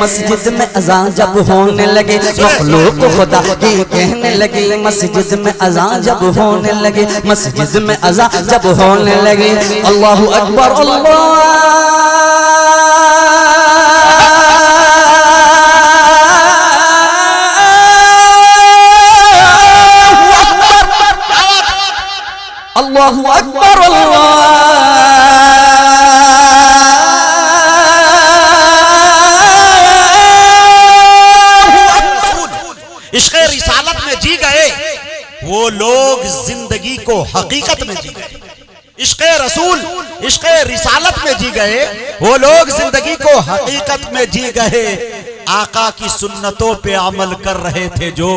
مسجد میں اذان جب ہونے لگے مخلوق خدا کی کہنے لگی مسجد میں اذان جب ہونے لگے مسجد میں اذان جب ہونے لگے اللہ اکبر اللہ اکبر عشق رسالت میں جی گئے وہ لوگ زندگی کو حقیقت میں جی گئے. عشق رسول عشق رسالت میں جی گئے وہ لوگ زندگی کو حقیقت میں جی گئے. آقا کی سنتوں پہ عمل کر رہے تھے جو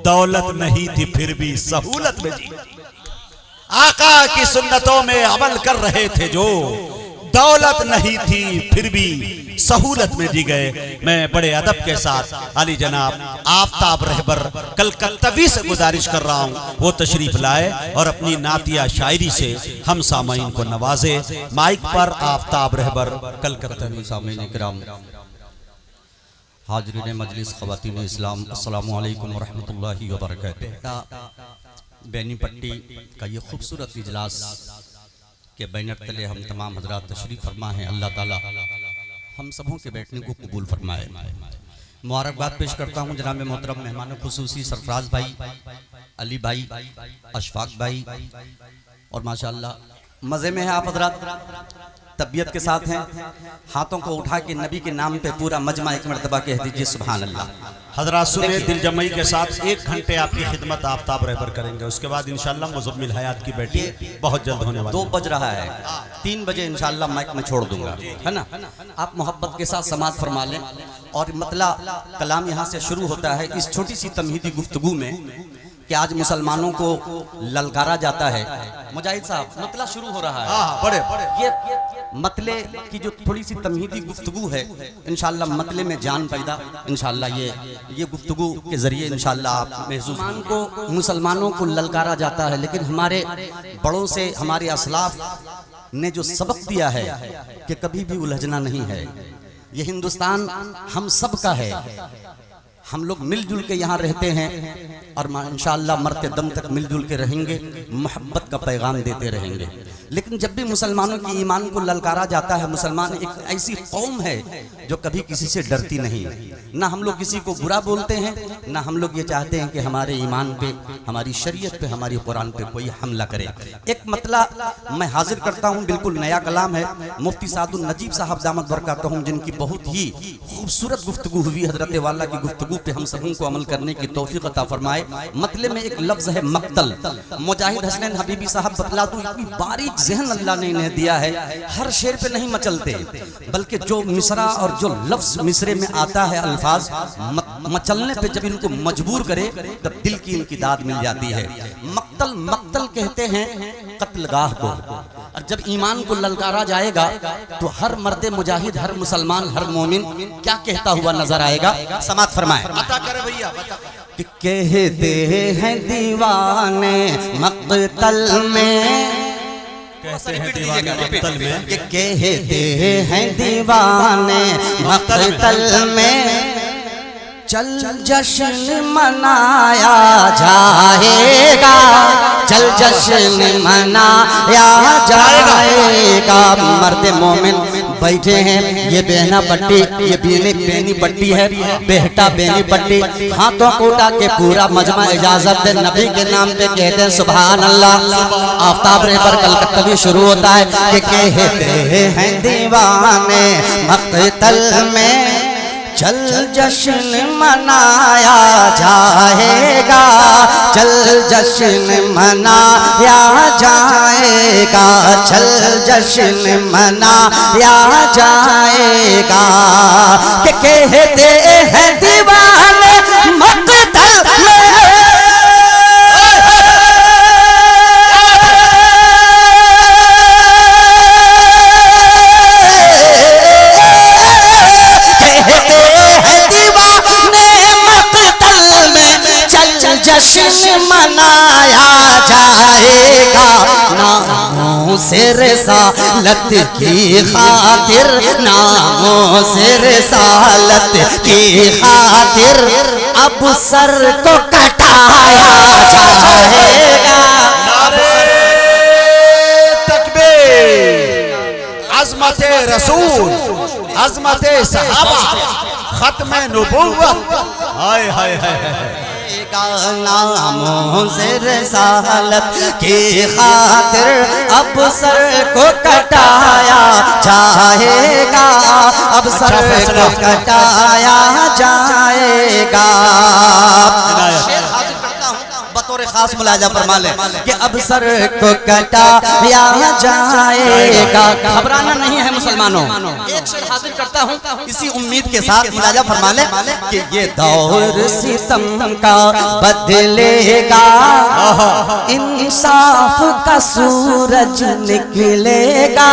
دولت نہیں تھی پھر بھی سہولت میں جی گئے. آقا کی سنتوں میں عمل کر رہے تھے جو دولت نہیں تھی پھر بھی سہولت میں جی گئے. میں بڑے ادب کے ساتھ علی جناب آفتاب رہبر کلکتوی سے گزارش کر رہا ہوں وہ تشریف لائے اور اپنی نعتیہ شاعری سے ہم سامعین کو نوازے. مائک پر آفتاب رہبر کلکتوی. سامعین کرام، حاضرین مجلس، خواتین اسلام، السلام علیکم ورحمۃ اللہ وبرکاتہ. بینی پٹی کا یہ خوبصورت اجلاس کے بینر تلے ہم تمام حضرات تشریف فرما ہیں. اللہ تعالی ہم سبوں کے بیٹھنے کو قبول فرمائے. مبارکباد پیش کرتا ہوں جناب محترم مہمان خصوصی سرفراز بھائی، علی بھائی، اشفاق بھائی، اور ماشاءاللہ مزے میں ہیں آپ حضرات، طبیعت کے ساتھ ہیں. ہاتھوں کو اٹھا کے نبی کے نام پہ پورا مجمع ایک مرتبہ کہہ دیجئے سبحان اللہ. حضرات سنے دل جمعی کے ساتھ 1 گھنٹے آپ کی خدمت آفتاب رہبر کریں گے. اس کے بعد انشاءاللہ مزمل حیات کی بیٹی بہت جلد ہونے والی. 2 بج رہا ہے، 3 بجے انشاءاللہ مائک میں چھوڑ دوں گا، ہے نا. آپ محبت کے ساتھ سماعت فرما لیں. اور مطلع کلام یہاں سے شروع ہوتا ہے اس چھوٹی سی تمہیدی گفتگو میں کہ آج مسلمانوں کو للکارا جاتا ہے. مجاہد صاحب مطلع شروع ہو رہا ہے. بڑے یہ مطلع کی جو تھوڑی سی تمہیدی گفتگو ہے انشاءاللہ مطلع میں جان پیدا انشاءاللہ یہ گفتگو کے ذریعے انشاءاللہ آپ محسوس کو مسلمانوں کو للکارا جاتا ہے. لیکن ہمارے بڑوں سے ہمارے اسلاف نے جو سبق دیا ہے کہ کبھی بھی الجھنا نہیں ہے. یہ ہندوستان ہم سب کا ہے. ہم لوگ مل جل کے یہاں رہتے ہیں اور انشاءاللہ مرتے دم تک مل جل کے رہیں گے، محبت کا پیغام دیتے رہیں گے. لیکن جب بھی مسلمانوں کی ایمان کو للکارا جاتا ہے، مسلمان ایک ایسی قوم ہے جو کبھی کسی سے ڈرتی نہیں. نہ ہم لوگ کسی کو برا بولتے ہیں، نہ ہم لوگ یہ چاہتے ہیں کہ ہمارے ایمان پہ، ہماری شریعت پہ، ہماری قرآن پہ کوئی حملہ کرے. ایک مطلع میں حاضر کرتا ہوں، بالکل نیا کلام ہے. مفتی سعد النجیب صاحب دامت برکاتہم جن کی بہت ہی خوبصورت گفتگو ہوئی، حضرت والا کی گفتگو پہ ہم سبوں کو عمل کرنے کی توفیق عطا فرمائے. مطلع میں ایک لفظ ہے مقتل. مجاہد حسنین حبیبی صاحب بتلا دوں، اتنی باریک ذہن اللہ نے انہیں دیا ہے. ہر شعر پہ نہیں مچلتے، بلکہ جو مصرع اور جو لفظ مصرے میں آتا ہے الفاظ مچلنے پہ جب ان کو مجبور کرے تب دل کی ان کی داد مل جاتی ہے. مقتل مقتل کہتے ہیں قتل گاہ کو. اور جب ایمان کو للکارا جائے گا تو ہر مرد مجاہد، ہر مسلمان، ہر مومن کیا کہتا ہوا نظر آئے گا. سماعت فرمائے. کہ کہتے ہیں دیوانے مقتل میں، کہتے ہیں دیوانے مقتل میں، کہ کہتے ہیں دیوانے مقتل میں چل جشن منایا جائے گا، چل جشن منایا جائے گا. مرد مومن بیٹھے ہیں، یہ بہنا پٹی، یہ بینی پٹی ہے، بیٹا بینی پٹی. ہاتھوں کو اٹھا کے پورا مجمع اجازت دے نبی کے نام پہ کہتے ہیں سبحان اللہ. آفتاب رہبر کلکتوی شروع ہوتا ہے کہ کہتے ہیں دیوانے مقتل میں چل جشن منایا جائے گا، چل جشن منایا جائے گا، چل جشن منایا جائے گا. کہ کہتے ہیں دیوانے مقتل میں جشن منایا جائے گا. ناموں ناموں سے رسالت کی خاطر، ناموں سے رسالت کی خاطر اب سر کو کٹایا جائے گا۔ عظمت رسول، عظمت صحابہ، ختم نبوت، ہائے ہائے ہائے، ناموں سے رسالت کی خاطر اب سر کو کٹایا جائے گا، اب سر کو کٹایا جائے گا۔ شعر حاضر کرتا ہوں بطور خاص ملاحظہ فرما لیں کہ اب سر کو کٹایا جائے گا۔ گھبرانا نہیں ہے مسلمانوں، ایک شعر حاضر کرتا ہوں اسی امید کے ساتھ ملاحظہ فرما لیں کہ یہ دور ستم کا بدلے گا، انصاف کا سورج نکلے گا،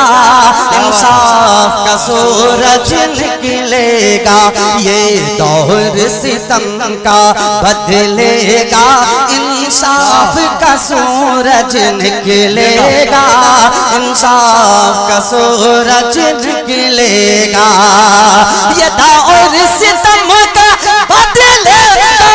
انصاف کا سورج نکلے گا، یہ دور ستم کا بدلے گا، انصاف کا سورج نکلے گا، انصاف کا سورج نکلے گا، یہ دور ستم کا بدلے گا،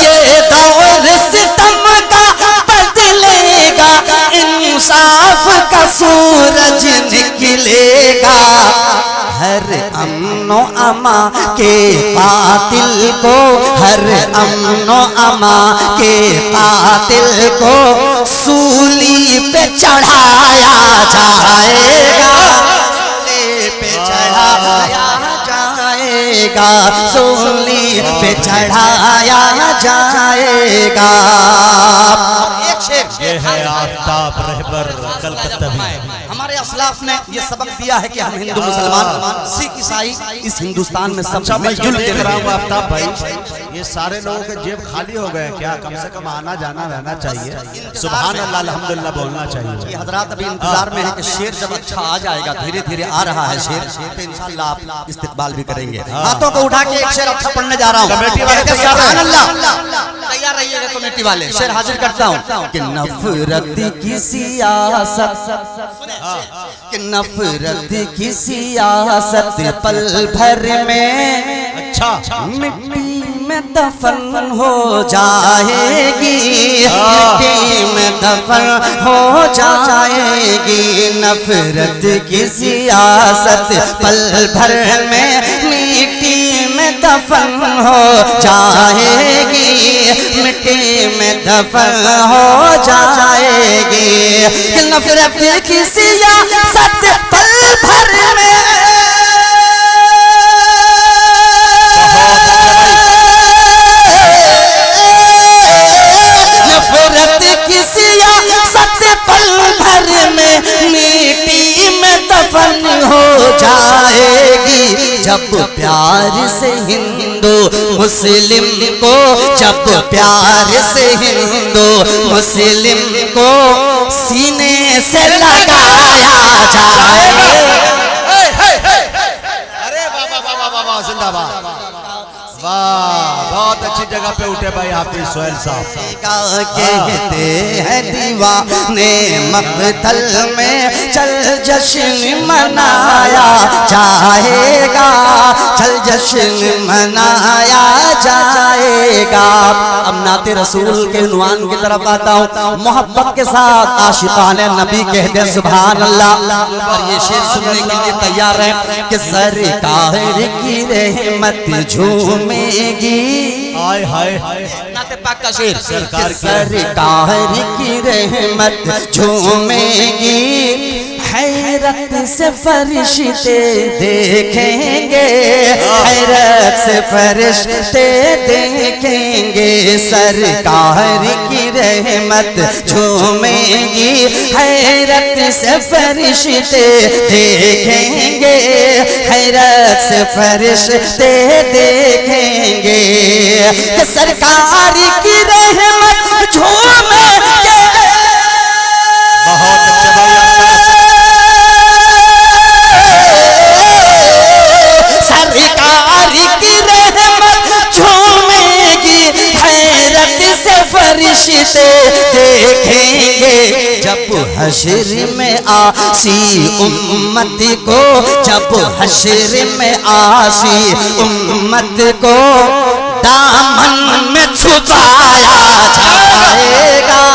یہ دور ستم کا بدلے گا، انصاف کا سورج نکلے گا، ہر امن و امان کے قاتل کو، ہر امن و امان کے قاتل کو سولی پہ چڑھایا جائے گا، سولی پہ چڑھایا جائے گا، سولی پہ چڑھایا جائے گا۔ ایک شعر یہ ہے آفتاب رہبر کلکتہ بھی۔ ہمارے اسلاف نے یہ سبق دیا ہے کہ ہم ہندو مسلمان سکھ عیسائی اس ہندوستان میں سب مل جل کے رہیں۔ آفتاب بھائی، یہ سارے لوگوں کے جیب خالی ہو گئے کیا؟ کم سے کم آنا جانا رہنا چاہیے، سبحان اللہ الحمدللہ بولنا چاہیے۔ یہ حضرات ابھی انتظار میں ہے کہ شعر جب اچھا آ جائے گا، دھیرے دھیرے آ رہا ہے شعر، تو انشاءاللہ آپ استقبال بھی کریں گے۔ ہاتھوں کو اٹھا کے ایک شعر اچھا پڑھنے جا رہا ہوں۔ کمیٹی والے سبحان اللہ، تیار رہیے گا کمیٹی والے۔ شعر حاضر کرتا ہوں کہ نفرت کی سیاست، کہ نفرت کی سیاست پل بھر میں اچھا مٹی میں دفن ہو جائے گی، مٹی میں دفن ہو جائے گی، نفرت کی سیاست پل بھر میں مٹی میں دفن ہو جائے گی، مٹی میں دفن ہو جائے گی، نفرت کی سیاست پل بھر میں نفرت کی سیاست پل بھر میں مٹی میں دفن ہو جائے گی، جب پیار سے ہندو مسلم کو، جب پیار سے ہندو مسلم کو سینے سے لگایا جائے گا۔ ارے بابا بابا بابا زندہ باد، واہ بہت اچھی جگہ پہ اٹھے بھائی حافظ سہیل صاحب۔ کہتے ہیں دیوانے مقتل میں چل جشن منایا جائے گا، چل جشن منایا جائے گا۔ اب نعت رسول کے عنوان کی طرف آتا ہوں، محبت کے ساتھ عاشقان نبی کہتے ہیں سبحان اللہ، اور یہ شعر سننے کے لیے تیار ہے کہ سرکار کی رحمت جھومے گی، آئے ہائے نعت پاک کا شعر، سرکار کی رحمت جھومے گی، حیرت سے فرشتے دیکھیں گے، حیرت سے فرشتے دیکھیں گے، سرکار کی رحمت جھومے گی، حیرت سے فرشتے دیکھیں گے، حیرت سے فرشتے دیکھیں گے، کہ سرکار کی رحمت جھومے گے۔ بہت اچھے بھائی، سرکار کی رحمت جب حشر میں آسی امت کو، جب حشر میں آسی امت کو دامن میں چھپایا جائے گا،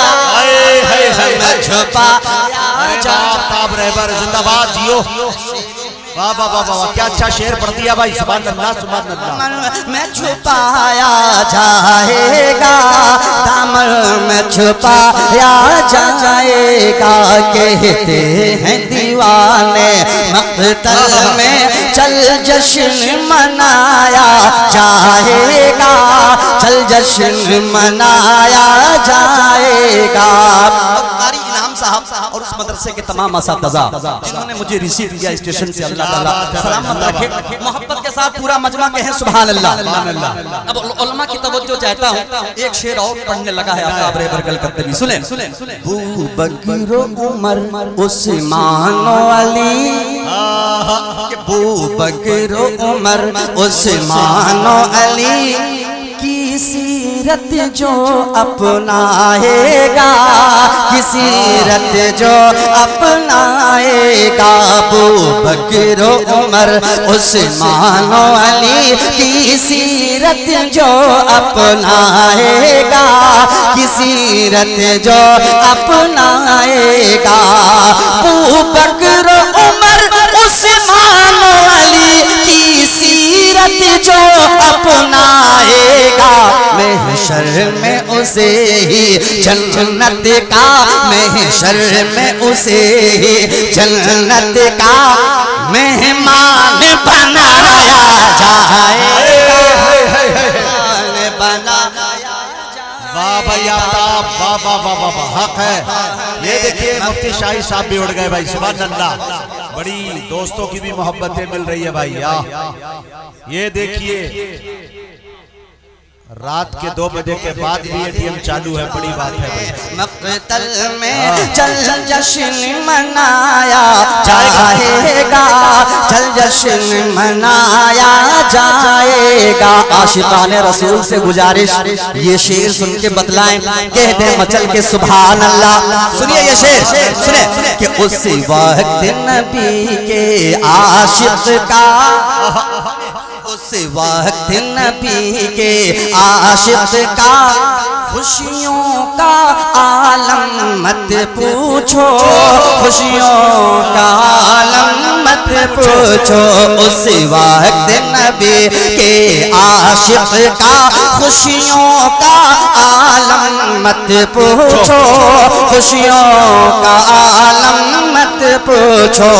میں چھپایا آفتاب رہبر زندہ باد جیو. واہ واہ واہ واہ کیا اچھا شعر پڑھ دیا بھائی. سبحان اللہ سبحان اللہ. میں چھپایا جائے گا، دامن میں چھپایا جائے گا. کہتے ہیں دیوانے مقتل میں چل جشن منایا جائے گا، چل جشن منایا جائے گا. قاری انعام صاحب اور اس مدرسے کے تمام اساتذہ جنہوں نے مجھے ریسیو کیا اسٹیشن سے، اللہ تعالیٰ سلامت رکھے. محبت کے ساتھ پورا مجمع کہیں سبحان اللہ. اب علماء کی توجہ چاہتا ہوں، ایک شعر اور پڑھنے لگا ہے آفتاب رہبر کلکتے بھی. سنیں ابو بکر و عمر عثمان و علی، ابو بکر و عمر عثمان و علی کی سیرت جو اپنائے گا، کی سیرت جو اپنائے گا. ابو بکر و عمر عثمان و علی کی سیرت جو اپنائے گا، کی سیرت جو اپنائے گا. ابو بکر و عمر عثمان و علی کی سیرت جو اپنائے گا، محشر میں اسے ہی جنت کا، محشر میں اسے ہی جنت کا مہمان بنایا جائے گا. واہ بھائی آفتاب واہ واہ واہ واہ حق ہے. یہ دیکھیے مفتی شاہی صاحب بھی اڑ گئے بھائی. سبحان اللہ. بڑی دوستوں کی بھی محبتیں مل رہی ہے بھائی. یہ دیکھیے رات کے 2 بجے کے بعد بھی ATM چالو ہے. بڑی بات ہے بھائی. مقتل میں چل جشن منایا جائے گا، چل جشن منایا جائے گا. عاشقان رسول سے گزارش یہ شعر سن کے بتلائیں، کہہ دیں مچل کے سبحان اللہ. سنیے یہ شعر سنیں کہ اس وقت نبی کے عاشق کا، اس وقت نبی کے عاشق کا خوشیوں کا عالم مت پوچھو، خوشیوں کا عالم مت پوچھو. اس وقت نبی کے عاشق کا خوشیوں کا عالم مت پوچھو، خوشیوں کا عالم مت پوچھو.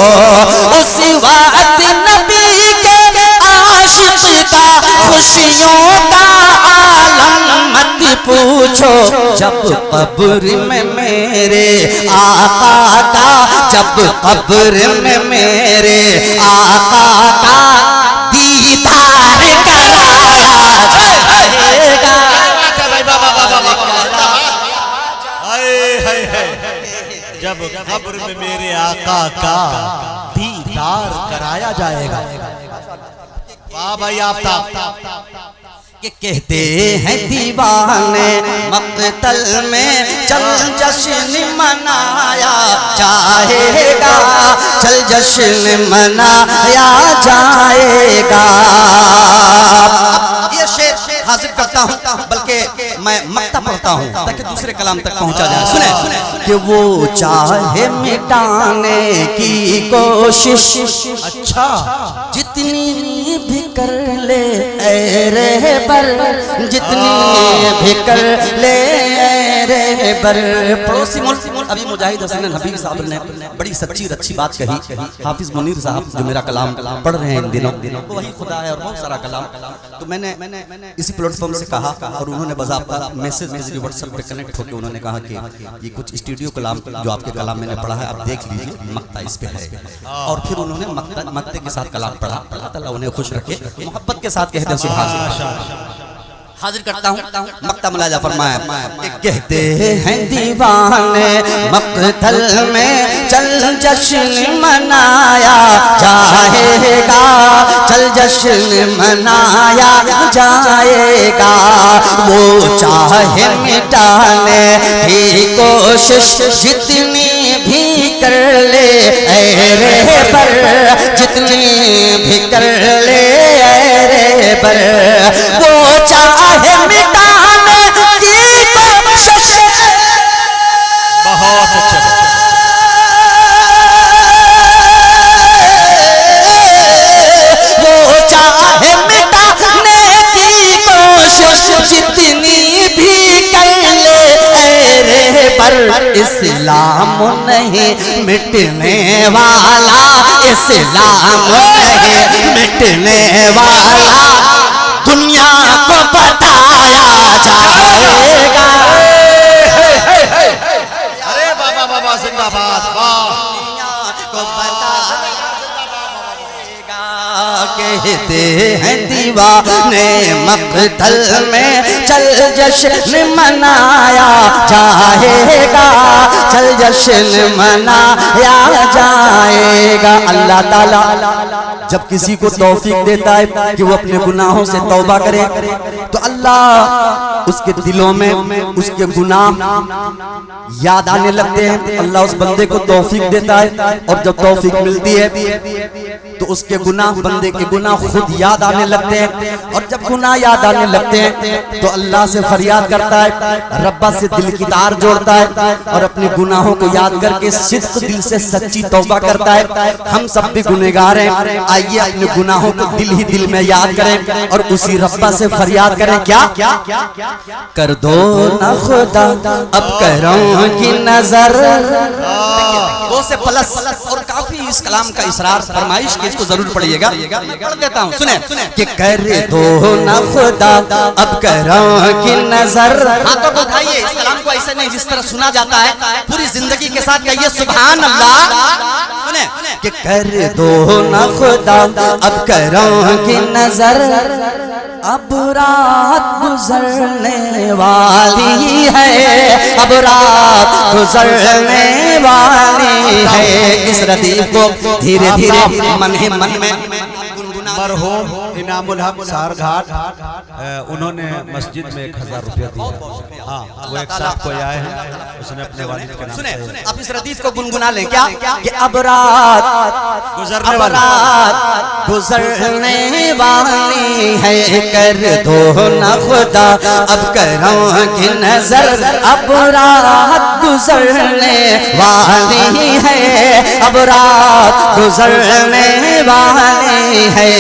اس وقت نبی کے عاشق کا خوشیوں کا عالم مت پوچھو. جب قبر میں میرے آقا کا، جب قبر میں میرے آقا کا دیدار کرایا جائے گا. جب قبر میں میرے آقا کا دیدار کرایا جائے گا. واہ بھائی آفتاب. کہ کہتے ہیں دیوانے مقتل میں چل جشن منایا جائے گا، چل جشن منایا جائے گا. یہ شعر حاضر کرتا ہوں بلکہ میں مقطع پڑھتا ہوں تاکہ دوسرے کلام تک پہنچا جائے. سنیں کہ وہ چاہے مٹانے کی کوشش، اچھا جتنی بھی کر لے اے رہبر، جتنی بھی کر لے اے رہبر. پڑوسی ملک ابھی مجاہد حسین حبیب صاحب نے بڑی سچی اچھی بات کہی. حافظ منیر صاحب جو میرا کلام پڑھ رہے ہیں ان دنوں، وہی خدا ہے اور بہت سارا کلام. تو میں نے اسی پلیٹ فارم سے کہا اور انہوں نے باضابطہ میسج کے ذریعے واٹس ایپ پہ کنیکٹ ہو کے انہوں نے کہا کہ یہ کچھ اسٹوڈیو کلام جو آپ کے کلام میں نے پڑھا ہے آپ دیکھ لیجیے، مقطع اس پہ ہے. اور پھر انہوں نے مقطع کے ساتھ کلام پڑھا. اللہ تعالیٰ انہیں خوش رکھے. محبت کے ساتھ کہتے ہیں سبحان اللہ. حاضر کرتا ہوں مقطع ملاحظہ فرمایا کہ کہتے ہیں دیوانے مقتل میں چل جشن منایا جائے گا، چل جشن منایا جائے گا، وہ چاہے مٹانے کی کوشش جتنی بھی کر لے اے رہبر، جتنی بھی کر لے اے رہبر، وہ چاہے مٹانے کی کوشش، بہت اچھا، وہ چاہے مٹانے کی کوشش جتنی بھی کر لے اے رہبر، اسلام نہیں مٹنے والا، اسلام نہیں مٹنے والا، دنیا کو بتایا جائے گا، ارے بابا بابا زندہ باد، دنیا کو بتایا گا، کہتے ہیں دیوانے مقتل میں چل جشن منایا جائے گا، چل جشن منایا جائے گا۔ اللہ تعالیٰ جب کسی کو توفیق دیتا ہے کہ وہ اپنے گناہوں سے توبہ کرے تو اللہ اس کے دلوں میں اس کے گناہ یاد آنے لگتے ہیں، اللہ اس بندے کو توفیق دیتا ہے، اور جب توفیق ملتی ہے تو اس کے گناہ، بندے کے گناہ خود یاد آنے لگتے ہیں، اور جب گناہ یاد آنے لگتے ہیں تو اللہ سے فریاد کرتا ہے، ربا سے دل کی تار جوڑتا ہے، اور اپنے گناہوں کو یاد کر کے صدق دل سے سچی توبہ کرتا ہے۔ ہم سب بھی گنہگار ہیں، آئیے اپنے گناہوں کو دل ہی دل میں یاد کریں اور اسی ربا سے فریاد کریں، کیا کر دو نہ خدا اب کروں کی نظر، دو سے پلس، اور کافی اس کلام کا اصرار فرمائش کہ اس کو ضرور پڑھیے گا، پڑھ دیتا ہوں سنیں کہ کر دو نہ خدا اب کروں کی نظر، ہاتھوں کو اٹھائیے، اس کلام کو ایسے نہیں جس طرح سنا جاتا ہے، پوری زندگی کے ساتھ کہیے سبحان اللہ، سنیں کہ کر دو نہ خدا اب کروں کی نظر، اب رات گزرنے والی ہے، اب رات گزرنے والی ہے، اس ردیف کو دھیرے دھیرے من ہی من میں مرحوم انعام الحق سار گھاٹ انہوں نے مسجد میں 1000 روپیہ دیا، ہاں وہ ایک صاحب کوئی آئے ہیں، اس نے اپنے والد کے نام سنیں اب اس ردیف کو گنگنا لیں، کیا کہ اب رات گزرنے والی ہے، کر دو نہ خدا اب کروں کی نظر، اب رات گزرنے والی ہے، اب رات گزرنے والی ہے،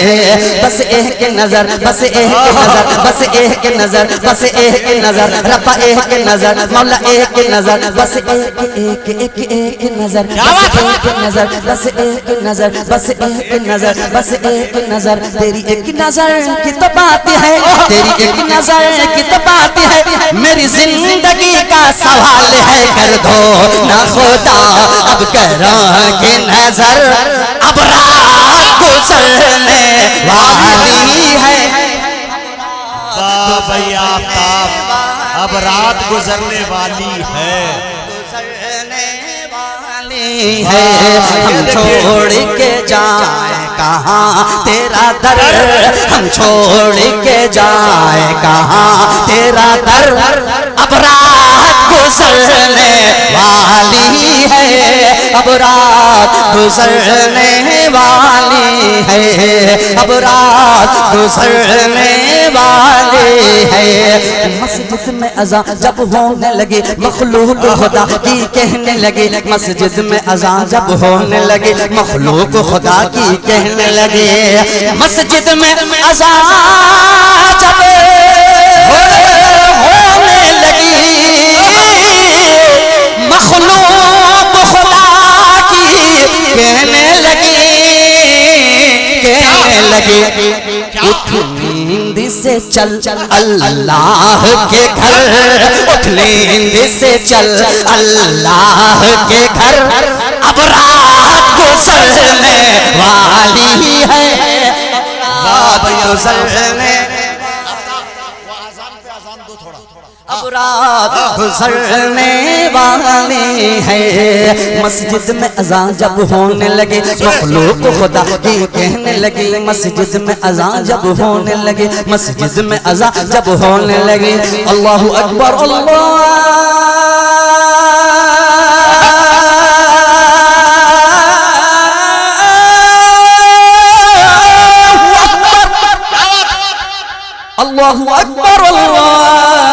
بس ایک نظر، بس ایک نظر، بس ایک نظر، بس ایک نظر، ربا ایک نظر، مولا ایک نظر، بس ایک نظر، بس ایک نظر، بس ایک نظر، بس ایک نظر، بس ایک نظر، تیری ایک نظر کی تو بات ہے، تیری ایک نظر کی تو بات ہے، میری زندگی کا سوال ہے، کر دو نہ خدا اب کروں کی نظر، اب رات گزرنے والی ہے، بھائی آفتاب اب رات گزرنے والی ہے، ہم چھوڑ کے جائیں کہاں تیرا در، ہم چھوڑ کے جائیں کہاں تیرا در، اب رات گزرنے والی ہے، اب رات گزرنے والی ہے، اب رات گزرنے والی ہے، مسجد میں اذان جب ہونے لگے مخلوق خدا کی کہنے لگے، مسجد میں اذان جب ہونے لگے مخلوق خدا کی کہنے لگے، مسجد میں اذان جب ہونے لگی مخلوق خدا کی کہنے لگی، کہنے لگے اٹھ نیند سے چل اللہ کے گھر، اٹھ نیند سے چل اللہ کے گھر، اب رات گزرنے والی ہے، رات گزرنے اب رات گزرنے والی ہے مسجد میں اذان جب ہونے لگے مخلوق خدا کی کہنے لگی مسجد میں اذان جب ہونے لگے مسجد میں اذان جب ہونے لگے اللہ اکبر اللہ اللہ اکبر اللہ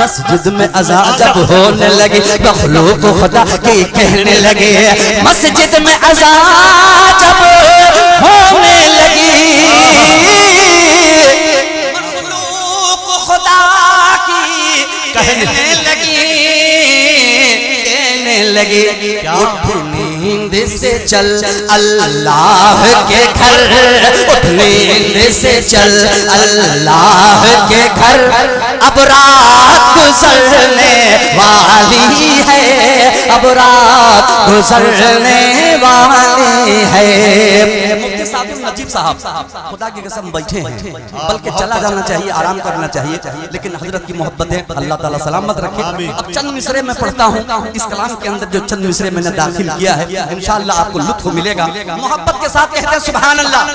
مسجد میں اذان جب ہونے لگی مخلوق خدا کی کہنے لگے مسجد میں اذان جب ہونے لگی مخلوق خدا کی کہنے لگی لگے اٹھ نیند سے چل اللہ کے گھر اٹھ نیند سے چل اللہ کے گھر اب رات گزرنے والی ہے اب رات گزرنے والی ہے مفتی صاحب نجیب صاحب خدا کی قسم بیٹھے ہیں بلکہ چلا جانا چاہیے آرام کرنا چاہیے لیکن حضرت کی محبت ہے اللہ تعالیٰ سلامت رکھے اب چند مصرے میں پڑھتا ہوں اس کلام کے اندر جو چند مصرے میں نے داخل کیا ہے انشاءاللہ آپ کو لطف ملے گا محبت کے ساتھ کہتے ہیں سبحان اللہ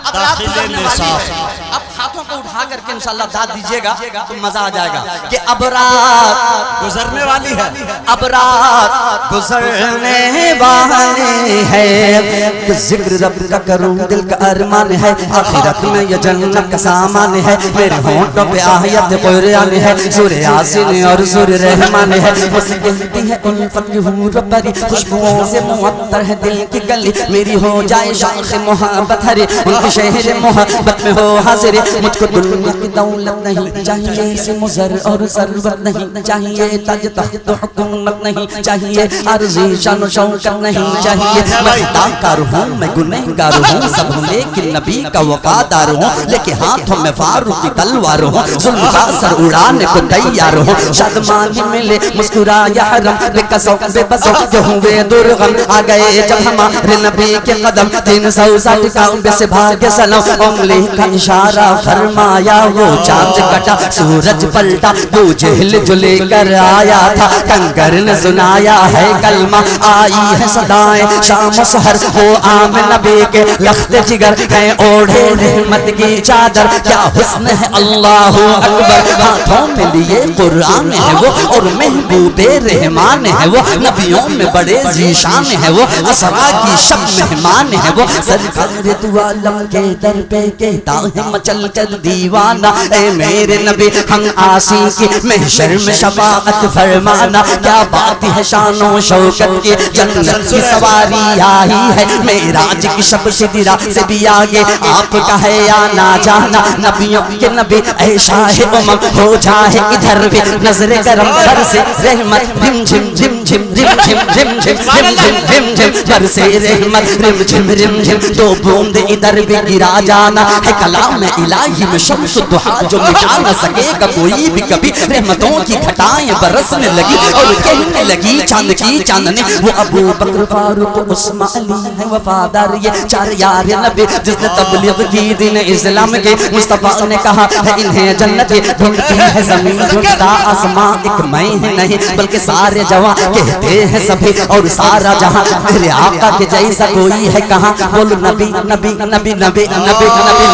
اب رات گزرنے والی ہے اب ہاتھوں کو اٹھا کر کے انشاءاللہ داد دیجئے گا تو مزہ آ جائے گا کہ اب رات گزرنے والی ہے اب رات گزرنے والی ہے ذکر رب کا کروں دل کا ارمان ہے آخرت میں یہ جنت کا سامان ہے میرے ہونٹوں پہ آیت قرآن ہے سورہ یاسین اور سورہ رحمان ہے مجھے کہتی ہے الفت کی حور پری خوشبوؤں سے معطر ہے دل کی گلی میری ہو جائے شاخ محبت ہری ان کی شہر محبت میں ہو حاضر مجھ کو دنیا کی دولت نہیں چاہیے اسم زر اور ثروت نہیں چاہیے تاج تخت حکومت نہیں چاہیے عرضی شان و شوکت نہیں چاہیے میں خطاکار ہوں میں گنہگار ہوں سب ہوں لیکن نبی کا وفادار ہوں لیکن ہاتھوں میں فاروق کی تلوار ہوں ظلم کا سر اڑانے کو تیار ہوں شادمانی ملے مسکرایا حرم بے قصو بے بسو جو ہوئے درغم آ گئے جب ہمارے نبی کے قدم 360 کعبے سے بھاگے سلام انگلی کا اشارہ فرمایا وہ چاند کٹا سورج پلٹا وہ جہل جو لے کر آیا تھا کنگر نے سنایا ہے کلمہ آئی ہے صدائیں شام و سحر وہ عام نبی کے لخت جگر ہیں اوڑھے رحمت کی چادر کیا حسن ہے اللہ اکبر ہاتھوں میں لیے قرآن ہے وہ اور محبوب رحمان ہے وہ نبیوں میں بڑے ذیشان ہے وہ اسرا کی شب مہمان ہے وہ سرکار تو عالم کے در پہ کہتا ہے مچل کر دیوانہ اے میرے نبی ہم آسی کی محشر میں شفاعت فرمانا کیا بات ہے شان و شوکت کی جنت کی سواری آئی ہے معراج کی شب صدرہ سے بھی آگے آپ کا ہے یا نہ جانا نبیوں کے نبی اے شاہ امم ہو جائے ادھر بھی نظر کرم پر سے رحمت رم جھم جھم جھم رم جھم رم جھم رم جھم رم جھم پر سے رحمت رم جھم رم جھم دو بوند ادھر بھی گرا جانا ہے کلام الہی میں شمس دہا جو مٹا نہ سکے گا کوئی بھی کبھی رحمتوں کی گھٹائیں برسنے لگی اور کہنے لگی چاند کی چاندنی وہ ابو بکر فاروق عثمان علی ہے وفادار یہ چار یار نبی جس نے تبلیغ کی دین اسلام کے مصطفیٰ نے کہا ہے انہیں جنت ڈھونڈتی ہے زمین ڈھونڈتا آسمان ایک میں ہی نہیں بلکہ سارے جوان کہتے ہیں سبھی اور سارا جہاں میرے آقا کے جیسا کوئی ہے کہاں بولو نبی نبی نبی نبی نبی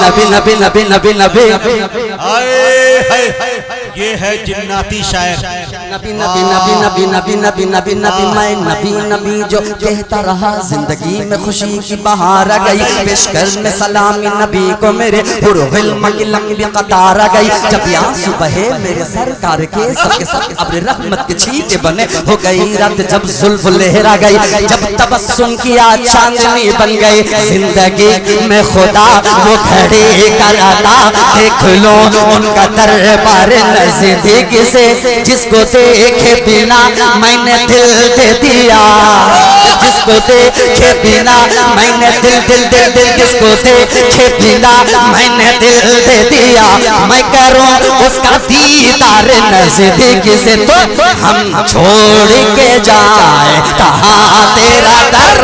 نبی نبی نبی نبی نبی یہ ہے جناتی شاعر نبی نبی نبی نبی نبی نبی نبی نبی میں نبی نبی جو کہتا رہا زندگی میں خوشی کی بہار آ گئی پیش کر میں سلامی نبی کو میرے پرو علم کی لمبی قطار آ گئی جب یہاں صبح میرے سرکار کے سب ابر رحمت کے چھیٹے بنے ہو گئی رات جب زلف لہرا گئی جب تبسم کیا چاندنی بن گئی زندگی میں خدا وہ کھڑے کراتا دیکھ لو ان کا دربار نزدیک سے جس کو دیکھے بنا میں نے دل دے دیا جس کو دیکھے بنا میں نے دل جس کو دیکھے بنا میں نے دل دے دیا میں کروں اس کا دیدار نزدیک سے تو ہم چھوڑ کے جائے کہاں تیرا در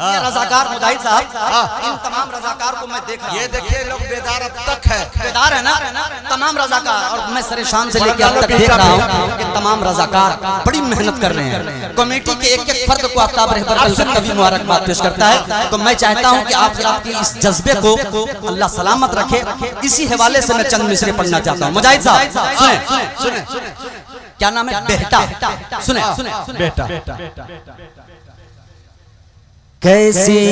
یہ رضاکار مجاہد صاحب، ان تمام رضاکار کو میں دیکھ رہا ہوں. یہ دیکھیے لوگ بیدار اب تک ہے، بیدار ہے نا تمام رضاکار. اور میں سر شام سے لے کے اب تک دیکھ رہا ہوں کہ تمام رضاکار بڑی محنت کر رہے ہیں. کمیٹی کے ایک ایک فرد کو آفتاب رہبر کبھی مبارکباد پیش کرتا ہے. تو میں چاہتا ہوں کہ آپ حضرات کی اس جذبے کو اللہ سلامت رکھے. اسی حوالے سے میں چند مصرے پڑھنا چاہتا ہوں. مجاہد صاحب سنیں کیا نام ہے؟ بیٹا. سنیں بیٹا. کیسی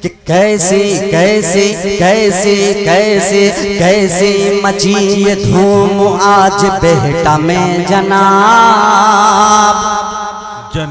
کہ کیسی کیسی کیسی کیسی کیسی مچی یہ دھوم آج بیٹا میں جناب.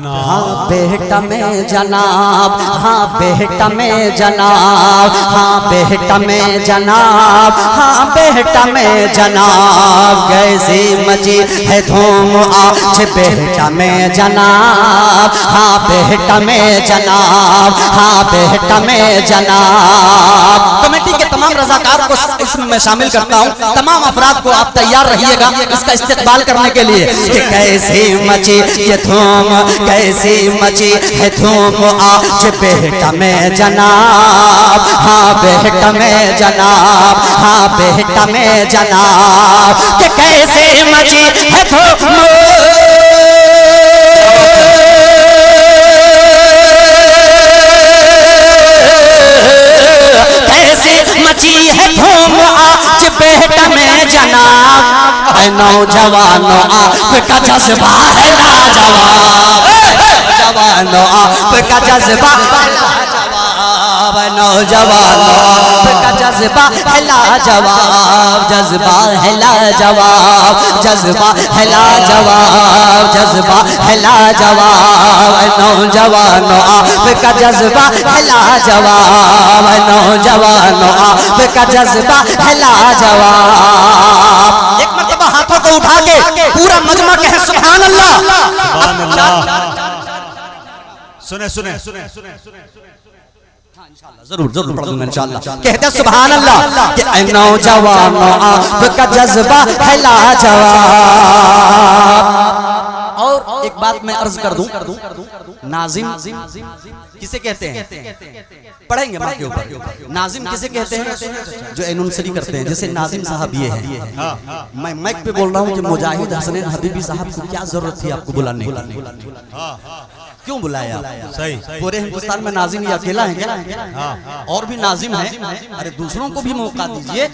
ہاں بیٹا میں جناب، ہاں بیٹا میں جناب، ہاں بیٹا میں جناب، ہاں بیٹا میں جناب. کیسی مچی ہے دھوم آج بیٹا میں جناب، ہاں بیٹا میں جناب، ہاں بیٹا میں جناب. کمیٹی کے تمام رضاکار کو اس میں شامل کرتا ہوں. تمام افراد کو آپ تیار رہیے گا اس کا استقبال کرنے کے لیے کہ کیسی مچی یہ دھوم، کیسی مچی ہے دھوم آج بیٹا میں جناب، ہاں بیٹا میں جناب، ہاں بیٹا میں جناب. کہ کیسی مچی ہے دھوم، کیسی مچی ہے دھوم آج بیٹا میں جناب. اے نوجوانوں آپ کا جذبہ ہے لاجواب، نوجوانوں آپ کا جذبہ ہے لاجواب، نوجوانوں آپ کا جذبہ ہے لاجواب، جذبہ ہے لاجواب، جذبہ ہے لاجواب، جذبہ ہے لاجواب. نوجوانوں آپ کا جذبہ ہے لاجواب، نوجوانوں آپ کا جذبہ ہے لاجواب. ایک مرتبہ ہاتھوں کو اٹھا کے پورا مجمع کہے سبحان اللہ. سبحان اللہ. سنیں سنیں ضرور ضرور پڑھ دوں گا انشاءاللہ. کہتے ہیں سبحان اللہ کہ اے نوجوانوں آپ کا جذبہ ہے لاجواب. اور ایک بات میں عرض کر دوں، ناظم کسے کہتے ہیں؟ پڑھیں گے ماں کے اوپر. ناظم کسے کہتے ہیں؟ جو اینونسری کرتے ہیں. جیسے ناظم صاحب یہ ہیں. میں مائک پہ بول رہا ہوں کہ مجاہد حسنین حبیبی صاحب کو کیا ضرورت تھی آپ کو بلانے کی؟ کیوں بلایا؟ پورے ہندوستان میں ناظم یہ اکیلا ہے کیا؟ اور بھی ناظم ہیں. ارے دوسروں کو بھی موقع دیجئے.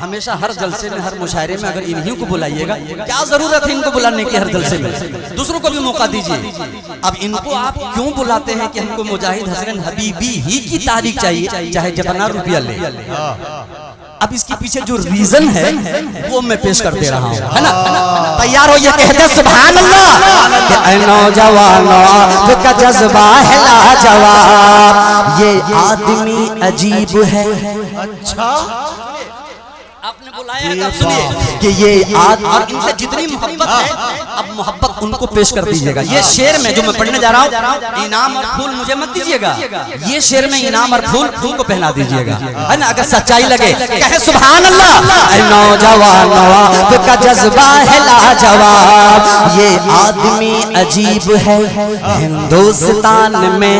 ہمیشہ ہر جلسے میں، ہر مشاعرے میں اگر انہی کو بلائیے گا، کیا ضرورت ہے ان کو بلانے کی ہر جلسے میں؟ دوسروں کو بھی موقع دیجئے. اب ان کو آپ کیوں بلاتے ہیں کہ ہم کو مجاہد حسنین حبیبی ہی کی تاریخ چاہیے، چاہے جتنا روپیہ لے. اب اس کے پیچھے جو ریزن ہے وہ میں پیش کرتے رہا ہوں، ہے نا؟ تیار ہو؟ یہ کہتے سبحان اللہ کہ اے نوجوانوں آپ کا جذبہ ہے لاجواب. یہ آدمی عجیب ہے. اچھا آپ نے بلایا ہے، اب سنیے کہ یہ اور ان سے جتنی محبت ہے اب محبت ان کو پیش کر دیجئے گا. یہ شعر میں جو میں پڑھنے جا رہا ہوں، انعام اور پھول مجھے مت دیجئے گا. یہ شعر میں انعام اور پھول کو پہنا دیجئے گا، ہے نا؟ اگر سچائی لگے کہے سبحان اللہ. اے نوجوانوں آپ کا جذبہ ہے لاجواب. یہ آدمی عجیب ہے، ہندوستان میں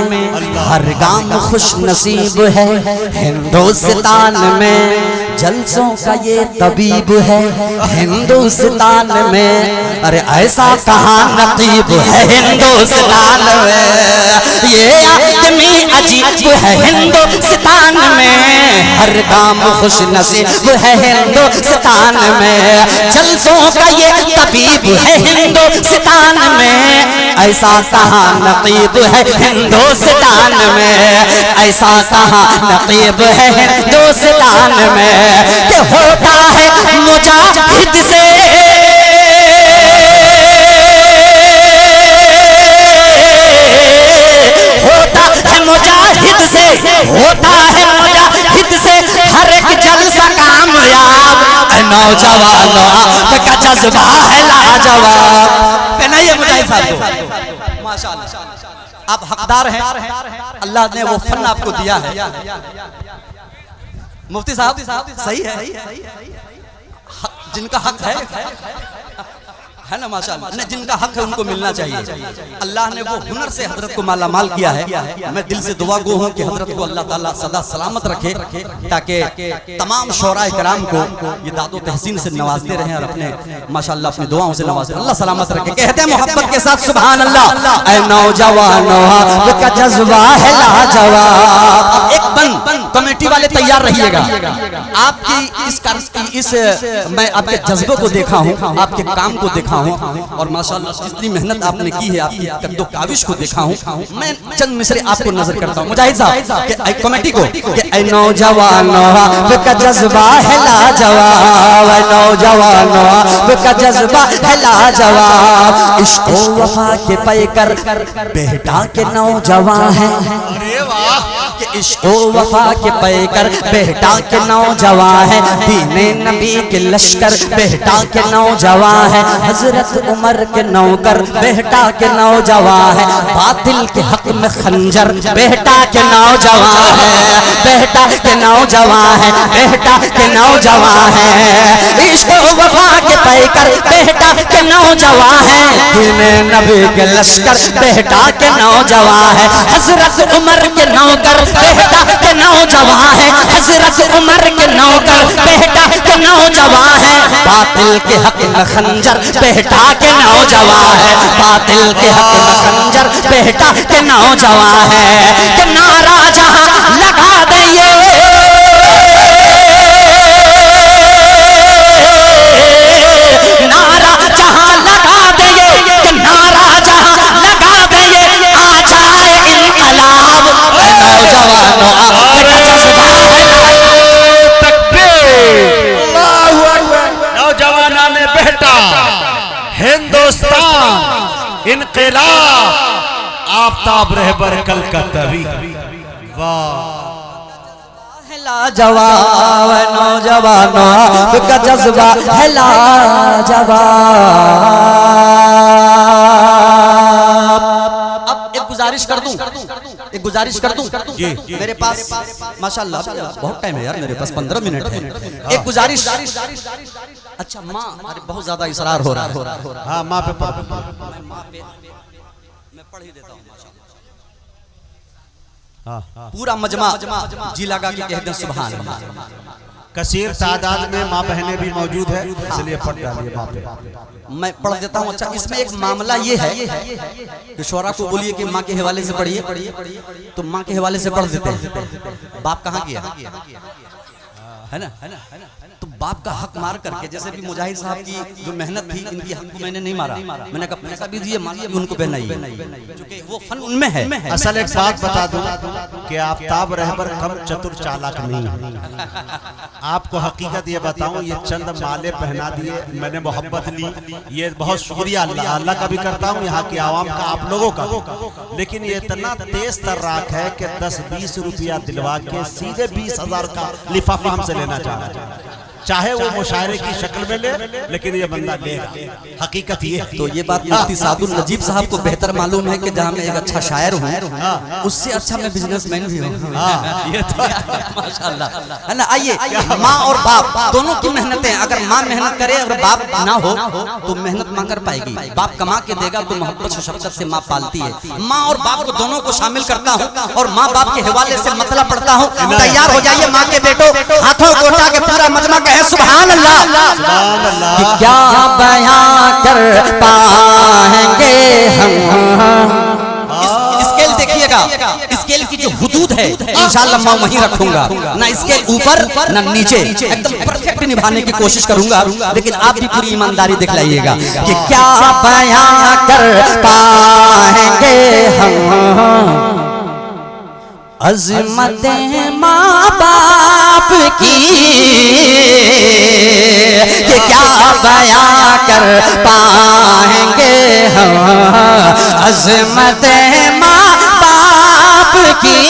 ہر گام خوش نصیب ہے. ہندوستان میں جلسوں کا یہ طبیب ہے. ہندوستان میں ارے ایسا کہاں نقیب ہے ہندوستان میں. یہ آدمی عجیب ہے ہندوستان میں، ہر کام خوش نصیب ہے ہندوستان میں. جلسوں کا یہ طبیب ہے ہندوستان میں، ایسا کہاں نقیب ہے ہندوستان میں، ایسا کہاں نقیب ہے ہندوستان میں. کہ ہوتا ہے مجاہد سے ہوتا ہے مجاہد سے، ہوتا ہے مجاہد سے ہر ایک جلسہ کامیاب. اے نوجوانوں آپ کا جذبہ ہے لاجواب. پہنائیے مجاہد صاحب کو. ماشاءاللہ آپ حقدار ہیں، اللہ نے وہ فن آپ کو دیا ہے. مفتی صاحب صحیح ہے، جن کا حق ہے ہے نا ماشاءاللہ، جن کا حق ہے ان کو ملنا چاہیے۔ اللہ نے وہ ہنر سے حضرت کو مالا مال کیا ہے۔ میں دل سے دعا گو ہوں کہ حضرت کو اللہ تعالیٰ سدا سلامت رکھے، تاکہ تمام شعراء کرام کو یہ داد و تحسین سے نوازتے رہیں اور اپنے ماشاءاللہ اپنی دعاؤں سے نوازتے رہیں۔ اللہ سلامت رکھے۔ کہتے ہیں محبت کے ساتھ سبحان اللہ۔ اے نوجوانوں آپ کا جذبہ ہے لاجواب۔ اب ایک بند کمیٹی والے تیار رہیے گا، آپ کی اس میں آپ کے جذبے کو دیکھا ہوں، آپ کے کام کو دیکھا ہوں، اور ماشاءاللہ جتنی محنت آپ نے کی ہے، آپ کی قد و کاوش کو دیکھا ہوں۔ میں چند مصرے آپ کو نظر کرتا ہوں مجاہد صاحب، کہ کمیٹی کو کہ اے نوجوانوں آپ کا جذبہ ہے لاجواب، اے نوجوانوں آپ کا جذبہ ہے لاجواب، عشق و وفا کے پیکر بیٹا کے نوجوان ہیں، کہ عشق و وفا کے پیکر بیٹا کے نوجوان ہیں، دین نبی کے لشکر بیٹا کے نوجوان ہیں، حضرت عمر کے نوکر بیٹا کے نوجوان ہیں، باطل کے حق میں خنجر بیٹا کے نوجوان ہیں، بیٹا کے نوجوان ہیں، بیٹا کے نوجوان ہیں، عشق و وفا کے پیکر بیٹا کے نوجوان ہیں، دین نبی کے لشکر بیٹا کے نوجوان ہیں، حضرت عمر کے نوکر بیٹا کے نوجوان ہیں، حضرت عمر کے نوکر بیٹا کے نوجوان ہیں، باطل کے حق میں خنجر بیٹا کے نوجوان ہے، باطل کے حق میں خنجر بیٹا کے نوجوان ہے، کہ نعرہ جہاں لگا دئیے، نعرہ جہاں لگا دئیے، کہ نعرہ جہاں لگا دئیے، آ جائے انقلاب، نوجوانوں آپ کا جذبہ ہے، نوجوانان بیٹا ہندوستان انقلاب آفتاب رہبر کلکتہ بھی واہ لاجواب، نوجوانوں آپ کا جذبہ ہے لاجواب۔ اب ایک گزارش کر دوں، ایک گزارش کر دوں، میرے پاس ماشاءاللہ بہت ٹائم ہے یار، میرے پاس 15 منٹ ہے، ایک گزارش۔ اچھا ماں، بہت زیادہ اصرار ہو رہا ہے، ہاں ماں پہ پڑھ، میں پڑھ ہی دیتا ہوں پورا مجمع جی لگا کے کہتے ہیں سبحان اللہ۔ کثیر تعداد میں ماں بہنیں بھی موجود ہیں، اس لیے پڑھ ڈالیے ماں پہ۔ میں پڑھ دیتا ہوں۔ اچھا اس میں ایک معاملہ یہ ہے کہ شعراء کو بولیے کہ ماں کے حوالے سے پڑھیے، تو ماں کے حوالے سے پڑھ دیتے ہیں۔ باپ کہاں گیا ہے نا، تو باپ کا حق مار کر کے، جیسے بھی مجاہد صاحب کی جو محنت تھی، ان کی حق کو میں نے نہیں مارا، میں نے کہا پیسہ بھی دیئے، مالیے بھی ان کو بہنائیے، چونکہ وہ فن ان میں ہے۔ اصل ایک بات بتا دوں کہ آفتاب رہبر کم چتر چالاک نہیں ہے، آپ کو حقیقت یہ بتاؤں، یہ چند مالے پہنا دیے، میں نے محبت لی، یہ بہت شکریہ اللہ کا بھی کرتا ہوں، یہاں کی عوام کا، آپ لوگوں کا، لیکن یہ اتنا تیز تراک ہے کہ 10-20 روپیہ دلوا کے سیدھے 20,000 کا لفافہ ہم سے لینا چاہ رہا ہے، چاہے وہ مشاعرے کی شکل میں لے، لیکن یہ بندہ لے گا، حقیقت یہ ہے۔ تو یہ بات مفتی سعد النجیب صاحب کو بہتر معلوم ہے کہ جہاں میں ایک اچھا شاعر ہوں، اس سے اچھا میں بزنس مین بھی ہوں، یہ تو ماشاءاللہ ہے نا۔ آئیے، ماں اور باپ دونوں کی محنتیں، اگر ماں محنت کرے اور باپ نہ ہو تو محنت ماں کر پائے گی، باپ کما کے دے گا تو محبت و شفقت سے ماں پالتی ہے۔ ماں اور باپ کو دونوں کو شامل کرتا ہوں اور ماں باپ کے حوالے سے مطلب پڑھتا ہوں۔ تیار ہو جائیے ماں کے بیٹوں، ہاتھوں کو اٹھا کے پورا مجمع کہے سبحان اللہ۔ کہ کیا بیان کر پائیں گے ہم، اسکیل دیکھیے گا، اسکیل کی جو حدود ہے انشاءاللہ میں وہیں رکھوں گا، نہ اسکیل اوپر نہ نیچے، ایک دم پرفیکٹ نبھانے کی کوشش کروں گا، لیکن آپ بھی پوری ایمانداری دکھلائیے گا کہ کیا بیان کر پائیں گے ہم عظمتیں ماں باپ کی، کہ کیا بیان کر پائیں گے ہم عظمتیں ماں باپ کی،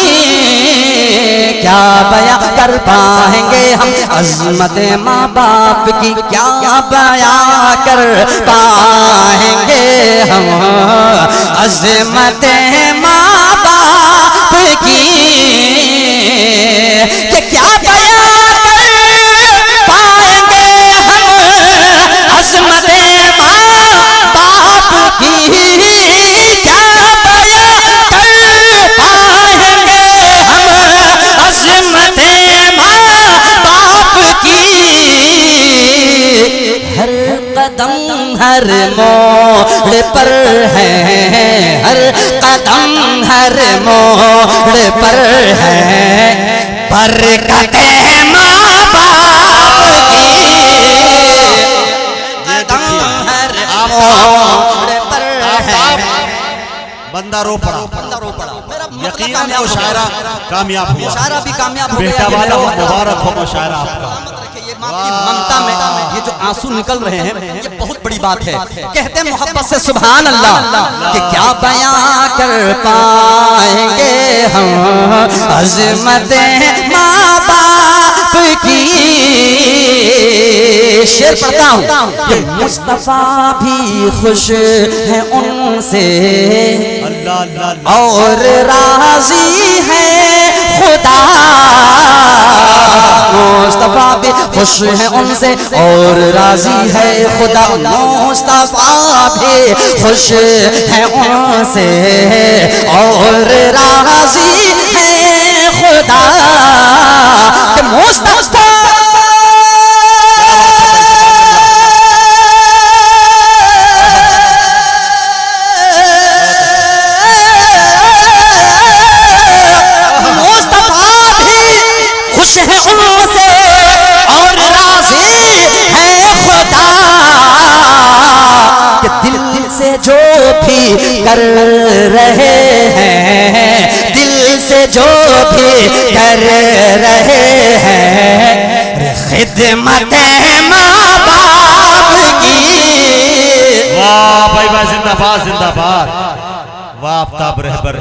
کیا بیان کر پائیں گے ہم عظمتیں ماں باپ کی، کیا بیان کر پائیں گے ہم عظمتیں ماں باپ کی، کہ کیا بیان کر پائیں گے ہم عظمتیں ماں قدم ہر موڑ پر ہے، ہر قدم ہر موڑ پر ہے، برکت ماں باپ کی قدم ہر موڑ پر ہے۔ بندہ رو پڑا، یقیناً وہ شاعرہ کامیاب ہوا، مشاعرہ بھی کامیاب ہو بیٹا گیا۔ والا مبارک ہو مشاعرہ آپ کا۔ یہ ماں کی ممتا میں یہ جو آنسو نکل رہے ہیں یہ بہت بڑی بات ہے۔ کہتے ہیں محبت سے سبحان اللہ کہ کیا بیاں کر پائیں گے ہم عظمت ماں باپ کی۔ شعر پڑھتا ہوں کہ مصطفیٰ بھی خوش ہیں ان سے اللہ اللہ اللہ، اور راضی ہے خدا۔ مصطفیٰ بھی خوش ہیں ان سے اور راضی ہے خدا، مصطفیٰ بھی خوش ہیں ان سے اور راضی ہے خدا کہ مصطفیٰ جو بھی کر رہے ہیں، دل سے جو بھی کر رہے ہیں خدمت ماں باپ کی۔ واہ بھائی بھائی، زندہ باد زندہ باد، واہ آفتاب رہبر،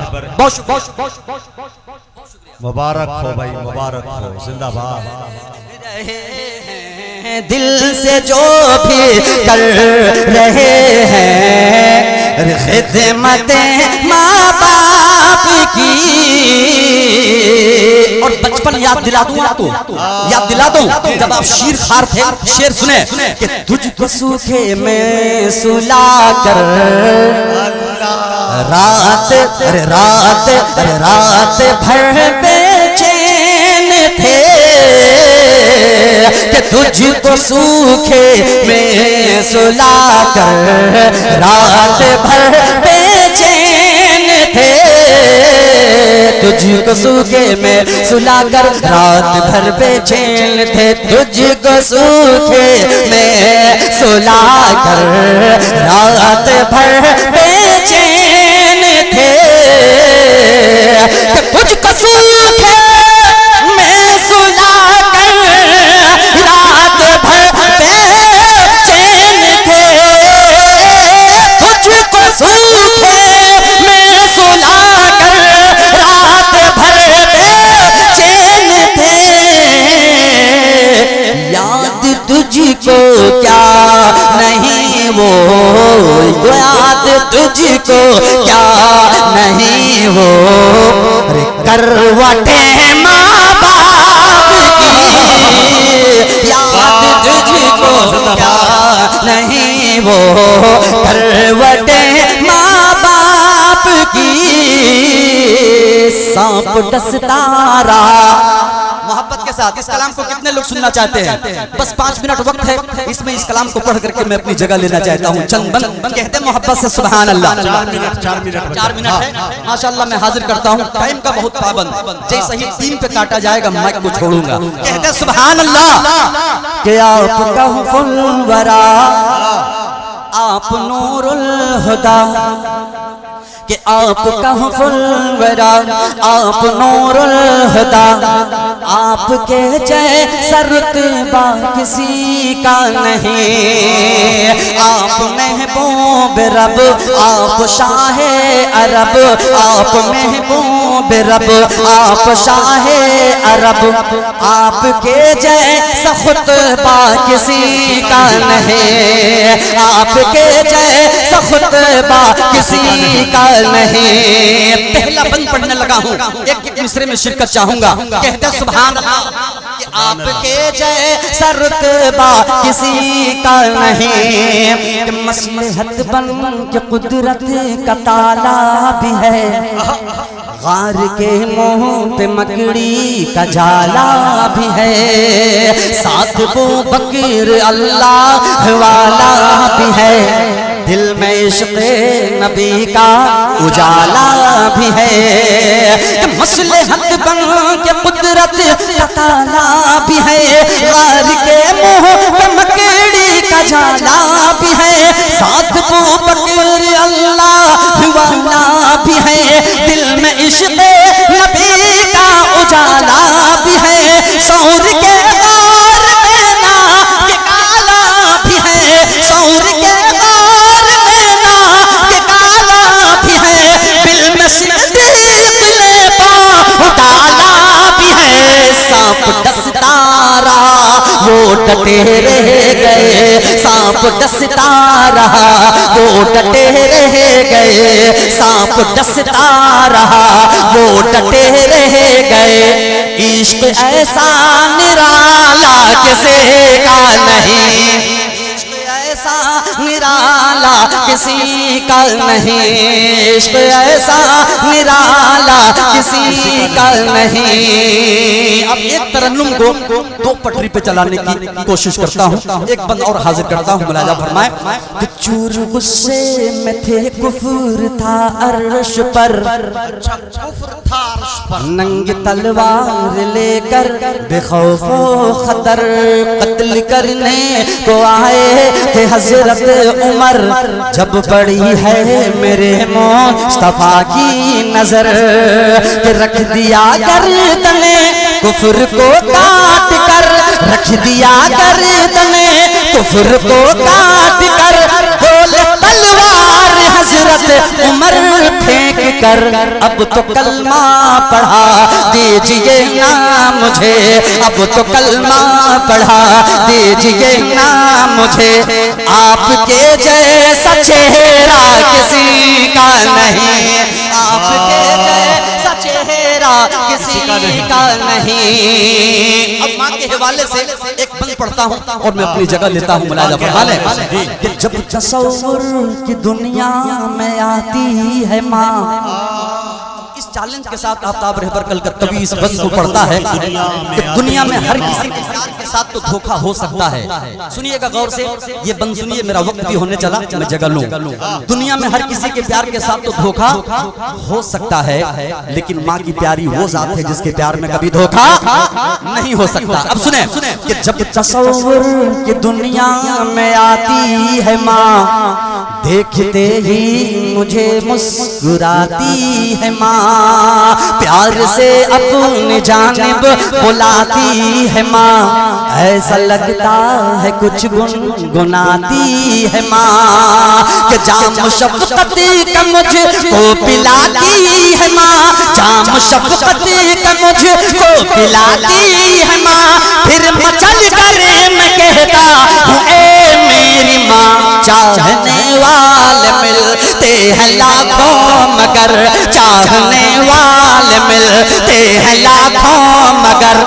مبارک ہو بھائی، مبارک ہو، زندہ باد۔ دل سے جو بھی کر رہے ہیں خدمت ماں باپ کی۔ اور بچپن یاد دلا دوں آپ کو، یاد دلا دوں جب آپ شیر خار تھے، شیر سنیں کہ تجھ کو سوکھے میں سلا کر رات رات رات بھر بے چین تھے، کہ تجھ کو سوکھے میں سلا کر رات بھر بے چین تھے، تجھ کو سوکھے میں سلا کر رات بھر بے چین تھے، تجھ کو سوکھے میں سلا کر رات بھر بے چین تھے، کہ تجھ کو سوکھے میں سلا کر رات بھر بے چین تھے، تجھ کو سوکھے میں سلا کر رات بھر بے چین تھے، یاد تجھ کو کیا نہیں وہ، یاد تجھ کو کیا نہیں وہ کروٹیں ماں باپ کی، یاد تجھ کو کیا نہیں وہ کروٹیں ماں باپ کی۔ سانپ ڈستا رہا محبت کے ساتھ۔ اس کلام کو کتنے لوگ سننا چاہتے ہیں؟ بس 5 منٹ وقت ہے، اس میں اس کلام کو پڑھ کر کے میں اپنی جگہ لینا چاہتا ہوں۔ چند بند کہتے ہیں محبت سے سبحان اللہ۔ 4 منٹ ہے ماشاءاللہ، میں حاضر کرتا ہوں، ٹائم کا بہت پابند، جیسے ہی 3 پہ کاٹا جائے گا مائک کو چھوڑوں گا۔ کہتے ہیں سبحان اللہ کہ آپ کہف الورا، آپ نور الہدا، کہ آپ کہف الورا، آپ نور الہدا، آپ کے جیسا رتبہ کسی کا نہیں، آپ محبوب رب، آپ شاہ عرب، آپ محبوب رب، آپ شاہ عرب، آپ کے جیسا خطبہ کسی کا نہیں، آپ کے جیسا خطبہ کسی کا نہیں۔ پہلا بند پڑھنے لگا ہوں، ایک ایک مصرے میں شرکت چاہوں گا۔ کہتے ہیں سبحان اللہ کہ آپ کے جیسا رتبہ کسی کا نہیں، کہ مصلحت بن کے قدرت کا تالا بھی ہے، غار کے منہ پہ مکڑی کا جالا بھی ہے، ساتھ ابو بکر اللہ والا بھی ہے، دل میں عشق نبی کا اجالا بھی ہے، کہ مصلحت بن کے قدرت کا تالا بھی ہے، غار کے منہ پہ مکڑی کا جالا بھی ہے، ساتھ ابو بکر اللہ والا بھی ہے، دل میں عشق نبی کا اجالا بھی ہے، سور کے غار میں نا یہ کالا بھی ہے، سور کے غار میں نا یہ کالا بھی ہے، بل میں صدیق نے پاؤں ڈالا بھی ہے، سانپ ڈستا رہا وہ ڈٹے رہ گئے، سانپ ڈستا رہا وہ ڈٹے رہ گئے، سانپ ڈستا رہا وہ ڈٹے رہ گئے، عشق ایسا نرالا کسی کا نہیں، عشق ایسا نرالا کسی کا نہیں، عشق ایسا نرالا کسی کا نہیں۔ اب ایک ترنم کو دو پٹری پہ چلانے کی کوشش کرتا ہوں، ایک بند اور حاضر کرتا ہوں، ملاحظہ فرمائیں کہ چور غصے میں تھے، کفر تھا عرش پر، ننگ تلوار لے کر بے خوف و خطر قتل کرنے کو آئے تھے حضرت عمر، جب پڑی ہے میرے مصطفیٰ کی نظر کہ رکھ دیا گردن کفر کو کاٹ کر، رکھ دیا گردن کفر کو کاٹ کر، بولے تلوار حضرت عمر پھینک کر، اب تو کلمہ پڑھا دیجئے نا مجھے، اب تو کلمہ پڑھا دیجئے نا مجھے، آپ کے جیسا چہرہ کسی کا نہیں، آپ کے جیسا چہرہ کسی کا نہیں۔ اب ماں کے حوالے سے ایک بند پڑھتا ہوں اور میں اپنی جگہ لیتا ہوں، ملاحظہ فرما لیں کہ جب تصور کی دنیا میں آتی ہے ماں، اس چیلنج کے ساتھ آفتاب رہبر کلکتوی اس بند کو پڑھتا ہے کہ دنیا میں ہر کسی کے پیار کے ساتھ تو دھوکہ ہو سکتا ہے۔ سنیے گا غور سے، یہ بند سنیے، میرا وقت بھی ہونے چلا، میں جگہ لوں۔ دنیا میں ہر کسی کے پیار کے ساتھ تو دھوکہ ہو سکتا ہے، لیکن ماں کی پیاری وہ ذات ہے جس کے پیار میں کبھی دھوکہ نہیں ہو سکتا۔ اب سنیں کہ جب تصور کی دنیا میں آتی ہے ماں، دیکھتے ہی مجھے مسکراتی ہے ماں، پیار سے اپنی جانب بلاتی ہے ماں، ایسا لگتا ہے کچھ گنگناتی ہے ماں، کہ جام شفقت کا مجھ کو پلاتی ہے ماں، جام شفقت کا مجھ کو پلاتی ہے ماں، پھر مچل کر میں کہتا ہوں اے میری ماں، چاہنے والے ملتے ہیں لاکھوں مگر، چاہنے والے ملتے ہیں لاکھوں مگر،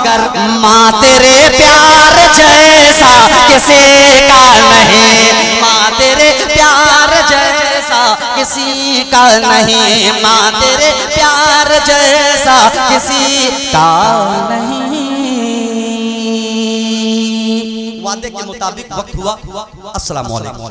ماں تیرے پیار جیسا کسی کا نہیں، ماں تیرے پیار جیسا کسی کا نہیں، ماں تیرے پیار جیسا کسی کا نہیں۔ وعدے کے مطابق وقت ہوا، السلام علیکم۔